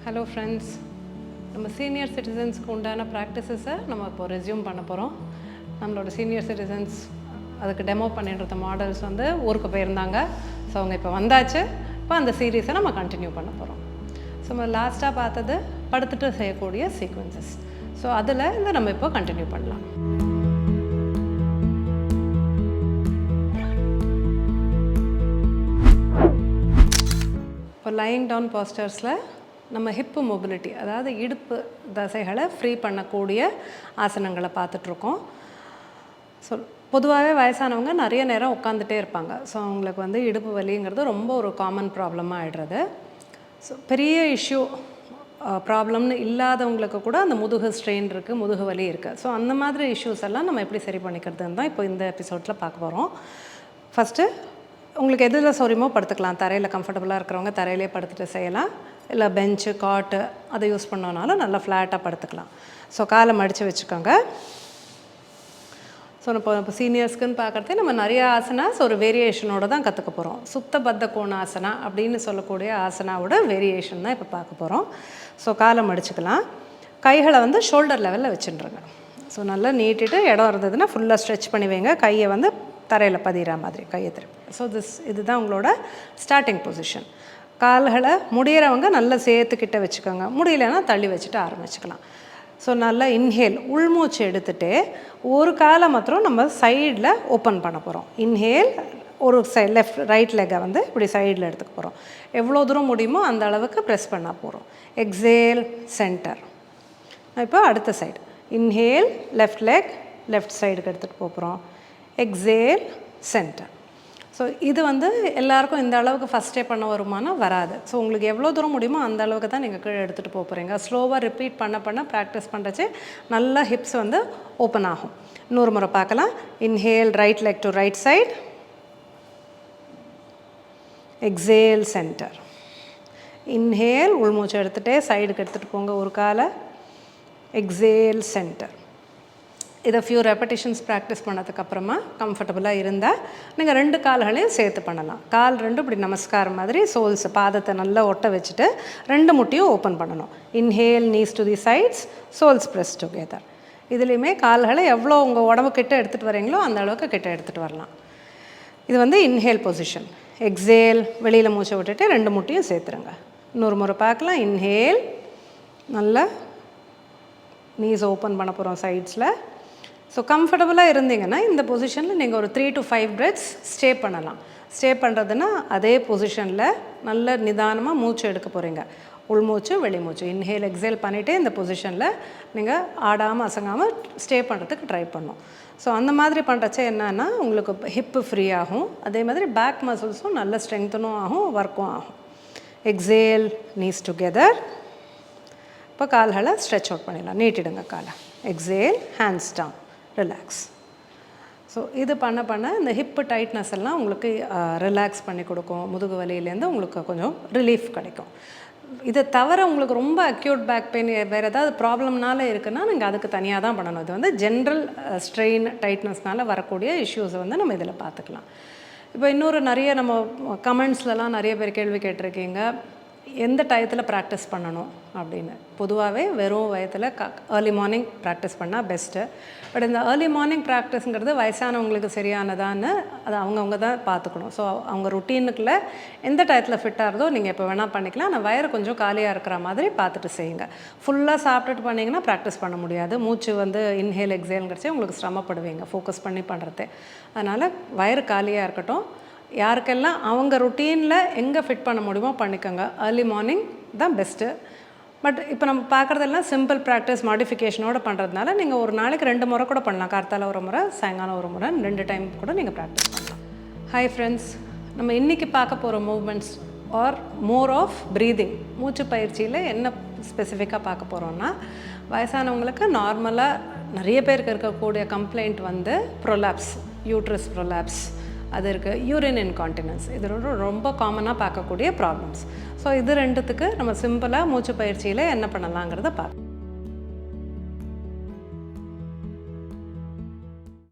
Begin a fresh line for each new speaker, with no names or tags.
Hello friends, நம்ம senior சிட்டிசன்ஸ்க்கு உண்டான ப்ராக்டிசஸை நம்ம இப்போ ரெஸ்யூம் பண்ண போகிறோம். நம்மளோட சீனியர் சிட்டிசன்ஸ் அதுக்கு டெமோ பண்ணிட்டு மாடல்ஸ் வந்து ஊருக்கு போயிருந்தாங்க. ஸோ அவங்க இப்போ வந்தாச்சு. இப்போ அந்த சீரீஸை நம்ம கண்டினியூ பண்ண போகிறோம். ஸோ நம்ம லாஸ்ட்டாக பார்த்தது படுத்துட்டு செய்யக்கூடிய சீக்வன்சஸ். ஸோ அதில் இந்த நம்ம இப்போ கண்டினியூ பண்ணலாம். இப்போ லையிங் டவுன் போஸ்டர்ஸில் நம்ம ஹிப்பு மொபிலிட்டி, அதாவது இடுப்பு தசைகளை ஃப்ரீ பண்ணக்கூடிய ஆசனங்களை பார்த்துட்ருக்கோம். ஸோ பொதுவாகவே வயசானவங்க நிறைய நேரம் உட்காந்துட்டே இருப்பாங்க. ஸோ அவங்களுக்கு வந்து இடுப்பு வலிங்கிறது ரொம்ப ஒரு காமன் ப்ராப்ளமாக ஆகிடுறது. ஸோ பெரிய இஷ்யூ ப்ராப்ளம்னு இல்லாதவங்களுக்கு கூட அந்த முதுகு ஸ்ட்ரெயின் இருக்குது, முதுகு வலி இருக்குது. ஸோ அந்த மாதிரி இஷ்யூஸ் எல்லாம் நம்ம எப்படி சரி பண்ணிக்கிறதுன்னு தான் இப்போ இந்த எபிசோடில் பார்க்க போகிறோம். ஃபஸ்ட்டு உங்களுக்கு எதில் சௌரியமோ படுத்துக்கலாம். தரையில் கம்ஃபர்டபுளாக இருக்கிறவங்க தரையிலே படுத்துட்டு செய்யலாம். இல்லை பெஞ்சு, காட்டு அதை யூஸ் பண்ணோனாலும் நல்லா ஃப்ளாட்டாக படுத்துக்கலாம். ஸோ காலை மடித்து வச்சுக்கோங்க. ஸோ இப்போ சீனியர்ஸ்க்குன்னு பார்க்குறதே நம்ம நிறைய ஆசனாஸ் ஒரு வேரியேஷனோட தான் கற்றுக்க போகிறோம். சுத்தபத்த கோணாசனா அப்படின்னு சொல்லக்கூடிய ஆசனாவோட வேரியேஷன் தான் இப்போ பார்க்க போகிறோம். ஸோ காலை மடிச்சுக்கலாம். கைகளை வந்து ஷோல்டர் லெவலில் வச்சுட்டுருங்க. ஸோ நல்லா நீட்டிட்டு இடம் இருந்ததுன்னா ஃபுல்லாக ஸ்ட்ரெச் பண்ணி வைங்க. கையை வந்து தரையில் பதிகிற மாதிரி கையை திருப்பி. ஸோ இதுதான் உங்களோட ஸ்டார்டிங் பொசிஷன். கால்களை முடிகிறவங்க நல்லா சேர்த்துக்கிட்ட வச்சுக்கோங்க. முடியலைன்னா தள்ளி வச்சுட்டு ஆரம்பிச்சுக்கலாம். ஸோ நல்லா இன்ஹேல் உள்மூச்சு எடுத்துகிட்டு ஒரு காலை மாத்திரம் நம்ம சைடில் ஓப்பன் பண்ண போகிறோம். இன்ஹேல் ஒரு ரைட் லெக்கை வந்து இப்படி சைடில் எடுத்துக்க போகிறோம். எவ்வளோ தூரம் முடியுமோ அந்த அளவுக்கு ப்ரெஸ் பண்ண போகிறோம். Exhale centre. இப்போ அடுத்த side inhale left leg left சைடுக்கு எடுத்துகிட்டு போகிறோம். Exhale centre. ஸோ இது வந்து எல்லாருக்கும் இந்த அளவுக்கு ஃபஸ்ட்டே பண்ண வருமானம் வராது. ஸோ உங்களுக்கு எவ்வளோ தூரம் முடியுமோ அந்த அளவுக்கு தான் நீங்கள் கீழே எடுத்துகிட்டு போகிறீங்க. ஸ்லோவாக ரிப்பீட் பண்ண ப்ராக்டிஸ் பண்ணுறச்சு நல்லா ஹிப்ஸ் வந்து ஓப்பன் ஆகும். இன்னொரு முறை பார்க்கலாம். Inhale right leg to right side. Exhale centre. Inhale உள்மூச்சு எடுத்துகிட்டே சைடுக்கு எடுத்துகிட்டு போங்க ஒரு காலை. Exhale centre. இதை ஃபியூ ரெப்படிஷன்ஸ் ப்ராக்டிஸ் பண்ணதுக்கப்புறமா கம்ஃபர்டபுளாக இருந்தால் நீங்கள் ரெண்டு கால்களையும் சேர்த்து பண்ணலாம். கால் ரெண்டும் இப்படி நமஸ்காரம் மாதிரி சோல்ஸ் பாதத்தை நல்லா ஒட்ட வச்சுட்டு ரெண்டு முட்டியும் ஓப்பன் பண்ணணும். Inhale knees to the sides, soles press together. இதுலேயுமே கால்களை எவ்வளோ உங்கள் உடம்பு கிட்ட எடுத்துகிட்டு வரீங்களோ அந்த அளவுக்கு கிட்ட எடுத்துகிட்டு வரலாம். இது வந்து இன்ஹேல் பொசிஷன். எக்ஸேல் வெளியில் மூச்சை விட்டுட்டு ரெண்டு முட்டியும் சேர்த்துருங்க. இன்னொரு முறை பார்க்கலாம். இன்ஹேல் நல்லா நீஸ் ஓப்பன் பண்ண போகிறோம் சைட்ஸில். ஸோ கம்ஃபர்டபுளாக இருந்தீங்கன்னா இந்த பொசிஷனில் நீங்கள் ஒரு 3 to 5 breaths ஸ்டே பண்ணலாம். ஸ்டே பண்ணுறதுன்னா அதே பொசிஷனில் நல்ல நிதானமாக மூச்சு எடுக்க போகிறீங்க. உள்மூச்சு வெளிமூச்சு இன்ஹேல் எக்ஸேல் பண்ணிவிட்டு இந்த பொசிஷனில் நீங்கள் ஆடாமல் அசங்காமல் ஸ்டே பண்ணுறதுக்கு ட்ரை பண்ணணும். ஸோ அந்த மாதிரி பண்ணுறச்சே என்னன்னா உங்களுக்கு ஹிப்பு ஃப்ரீ ஆகும். அதே மாதிரி பேக் மசில்ஸும் நல்ல ஸ்ட்ரெங்தனும் ஆகும், ஒர்க்கும் ஆகும். Exhale knees together. இப்போ கால்களை ஸ்ட்ரெச் அவுட் பண்ணிடலாம். நீட்டிடுங்க காலை. Exhale hands down. Relax. So இது பண்ண இந்த ஹிப்பு டைட்னஸ் எல்லாம் உங்களுக்கு ரிலாக்ஸ் பண்ணி கொடுக்கும். முதுகு வலியிலேருந்து உங்களுக்கு கொஞ்சம் ரிலீஃப் கிடைக்கும். இதை தவிர உங்களுக்கு ரொம்ப அக்யூட் பேக் பெயின் வேறு ஏதாவது ப்ராப்ளம்னால இருக்குன்னா நீங்கள் அதுக்கு தனியாக தான் பண்ணணும். இது வந்து ஜென்ரல் ஸ்ட்ரெயின் டைட்னஸ்னால வரக்கூடிய இஷ்யூஸை வந்து நம்ம இதில் பார்த்துக்கலாம். இப்போ இன்னொரு நிறைய நம்ம கமெண்ட்ஸ்லலாம் நிறைய பேர் கேள்வி கேட்டிருக்கீங்க, எந்த டயத்தில் ப்ராக்டிஸ் பண்ணணும் அப்படின்னு. பொதுவாகவே வெறும் வயத்தில் ஏர்லி மார்னிங் ப்ராக்டிஸ் பண்ணால் பெஸ்ட்டு. பட் இந்த ஏர்லி மார்னிங் ப்ராக்டிஸுங்கிறது வயசானவங்களுக்கு சரியானதான்னு அது அவங்கவுங்க தான் பார்த்துக்கணும். ஸோ அவங்க ருட்டீனுக்குள்ளே எந்த டயத்தில் ஃபிட்டாக இருந்தோ நீங்கள் இப்போ வேணால் பண்ணிக்கலாம். ஆனால் வயிறு கொஞ்சம் காலியாக இருக்கிற மாதிரி பார்த்துட்டு செய்யுங்க. ஃபுல்லாக சாப்பிட்டுட்டு பண்ணிங்கன்னா ப்ராக்டிஸ் பண்ண முடியாது. மூச்சு வந்து இன்ஹேல் எக்ஸேல்ங்கிறச்சே உங்களுக்கு சிரமப்படுவீங்க ஃபோக்கஸ் பண்ணி பண்ணுறது. அதனால் வயிறு காலியாக இருக்கட்டும். யாருக்கெல்லாம் அவங்க ருட்டீனில் எங்கே ஃபிட் பண்ண முடியுமோ பண்ணிக்கோங்க. ஏர்லி மார்னிங் தான் பெஸ்ட்டு. பட் இப்போ நம்ம பார்க்குறதெல்லாம் சிம்பிள் ப்ராக்டிஸ் மாடிஃபிகேஷனோடு பண்ணுறதுனால நீங்கள் ஒரு நாளைக்கு 2 முறை கூட பண்ணலாம். கார்த்தால ஒரு முறை, சாயங்காலம் ஒரு முறை, 2 டைம் கூட நீங்கள் ப்ராக்டிஸ் பண்ணலாம். ஹாய் ஃப்ரெண்ட்ஸ், நம்ம இன்றைக்கி பார்க்க போகிற movements are more of breathing. மூச்சு பயிற்சியில் என்ன ஸ்பெசிஃபிக்காக பார்க்க போகிறோன்னா, வயசானவங்களுக்கு நார்மலாக நிறைய பேருக்கு இருக்கக்கூடிய கம்ப்ளைண்ட் வந்து ப்ரொலாப்ஸ், யூட்ரஸ் ப்ரொலாப்ஸ், அது இருக்குது. யூரின் இன்கான்டினன்ஸ், இது ரொம்ப காமனாக பார்க்கக்கூடிய ப்ராப்ளம்ஸ். ஸோ இது ரெண்டுத்துக்கு நம்ம சிம்பிளாக மூச்சு பயிற்சியில் என்ன பண்ணலாங்கிறத பார்க்கலாம்.